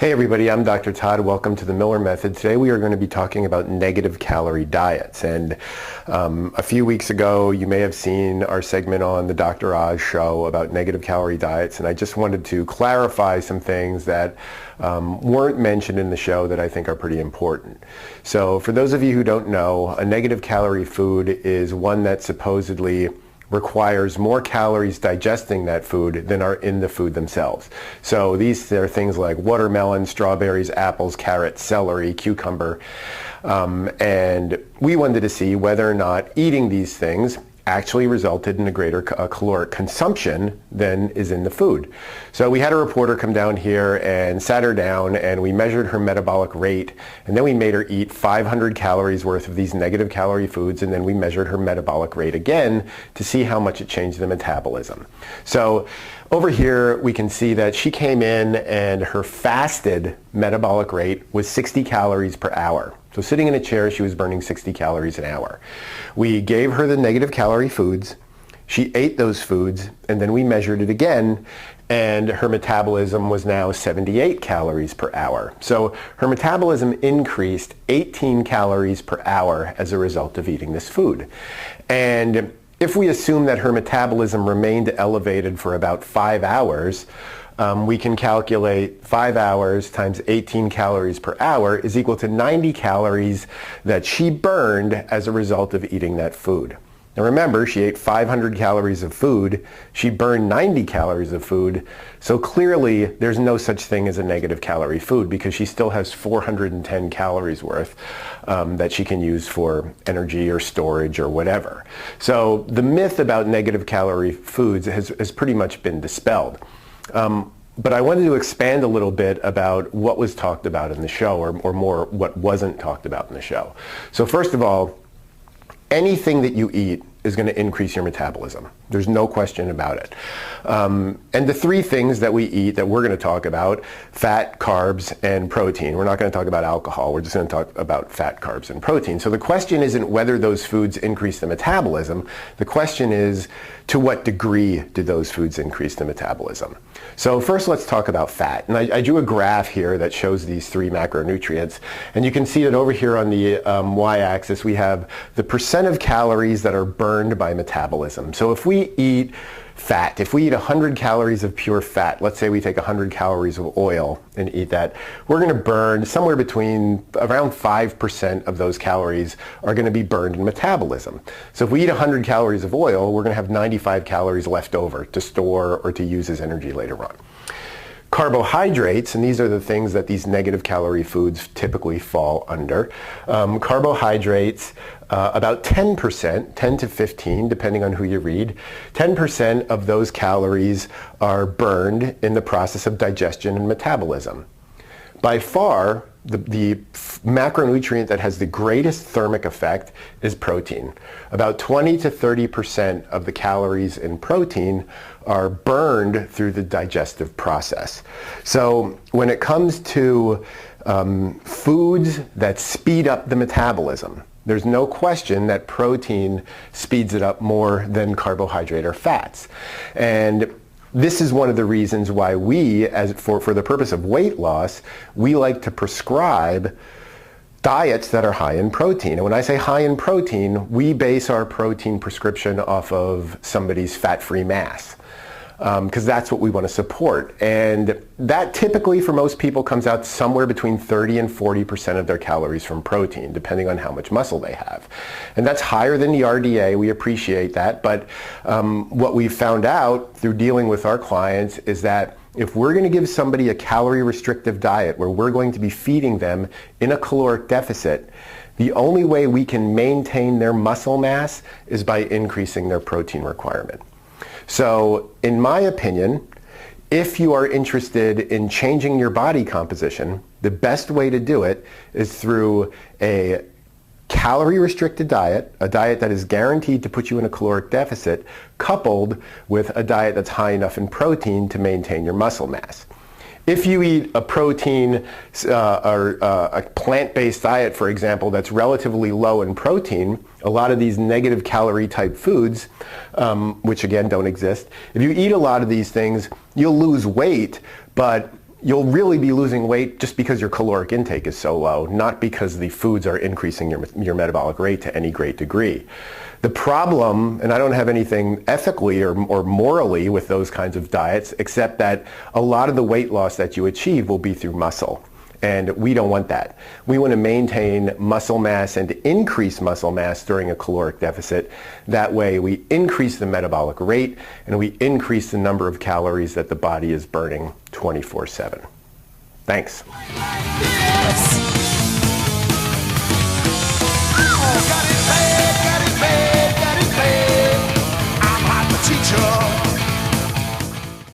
Hey everybody, I'm Dr. Todd. Welcome to the Miller Method. Today we are going to be talking about negative calorie diets. And a few weeks ago you may have seen our segment on the Dr. Oz show about negative calorie diets, and I just wanted to clarify some things that weren't mentioned in the show that I think are pretty important. So for those of you who don't know, a negative calorie food is one that supposedly requires more calories digesting that food than are in the food themselves. So these are things like watermelon, strawberries, apples, carrots, celery, cucumber, and we wanted to see whether or not eating these things actually resulted in a greater caloric consumption than is in the food. So we had a reporter come down here and sat her down and we measured her metabolic rate, and then we made her eat 500 calories worth of these negative calorie foods, and then we measured her metabolic rate again to see how much it changed the metabolism. So over here we can see that she came in and her fasted metabolic rate was 60 calories per hour. So sitting in a chair, she was burning 60 calories an hour. We gave her the negative calorie foods. She ate those foods, and then we measured it again, and her metabolism was now 78 calories per hour. So her metabolism increased 18 calories per hour as a result of eating this food. And if we assume that her metabolism remained elevated for about 5 hours, we can calculate 5 hours times 18 calories per hour is equal to 90 calories that she burned as a result of eating that food. Now remember, she ate 500 calories of food, she burned 90 calories of food, so clearly there's no such thing as a negative calorie food because she still has 410 calories worth that she can use for energy or storage or whatever. So the myth about negative calorie foods has pretty much been dispelled. But I wanted to expand a little bit about what was talked about in the show, or more what wasn't talked about in the show. So first of all, anything that you eat is going to increase your metabolism. There's no question about it. And the three things that we eat that we're going to talk about: fat, carbs, and protein. We're not going to talk about alcohol. We're just going to talk about fat, carbs, and protein. So the question isn't whether those foods increase the metabolism. The question is, to what degree do those foods increase the metabolism? So first let's talk about fat. And I drew a graph here that shows these three macronutrients. And you can see that over here on the y-axis we have the percent of calories that are burned by metabolism. So if we eat fat, if we eat 100 calories of pure fat, let's say we take 100 calories of oil and eat that, we're going to burn somewhere between around 5% of those calories are going to be burned in metabolism. So if we eat 100 calories of oil, we're going to have 95 calories left over to store or to use as energy later on. Carbohydrates, and these are the things that these negative calorie foods typically fall under. Carbohydrates, about 10%, 10 to 15, depending on who you read, 10% of those calories are burned in the process of digestion and metabolism. By far, the macronutrient that has the greatest thermic effect is protein. About 20 to 30% of the calories in protein are burned through the digestive process. So when it comes to foods that speed up the metabolism, there's no question that protein speeds it up more than carbohydrate or fats. And this is one of the reasons why we, for the purpose of weight loss, we like to prescribe diets that are high in protein. And when I say high in protein, we base our protein prescription off of somebody's fat-free mass, because that's what we want to support. And that typically for most people comes out somewhere between 30 and 40% of their calories from protein, depending on how much muscle they have. And that's higher than the RDA. We appreciate that. But what we've found out through dealing with our clients is that if we're going to give somebody a calorie restrictive diet where we're going to be feeding them in a caloric deficit, the only way we can maintain their muscle mass is by increasing their protein requirement. So in my opinion, if you are interested in changing your body composition, the best way to do it is through a calorie restricted diet, a diet that is guaranteed to put you in a caloric deficit, coupled with a diet that's high enough in protein to maintain your muscle mass. If you eat a protein or a plant-based diet, for example, that's relatively low in protein, a lot of these negative calorie type foods, which again don't exist, if you eat a lot of these things, you'll lose weight, but you'll really be losing weight just because your caloric intake is so low, not because the foods are increasing your metabolic rate to any great degree. The problem, and I don't have anything ethically or morally with those kinds of diets, except that a lot of the weight loss that you achieve will be through muscle. And we don't want that. We want to maintain muscle mass and increase muscle mass during a caloric deficit. That way we increase the metabolic rate and we increase the number of calories that the body is burning 24/7. Thanks. Got it bad, I'm not the teacher.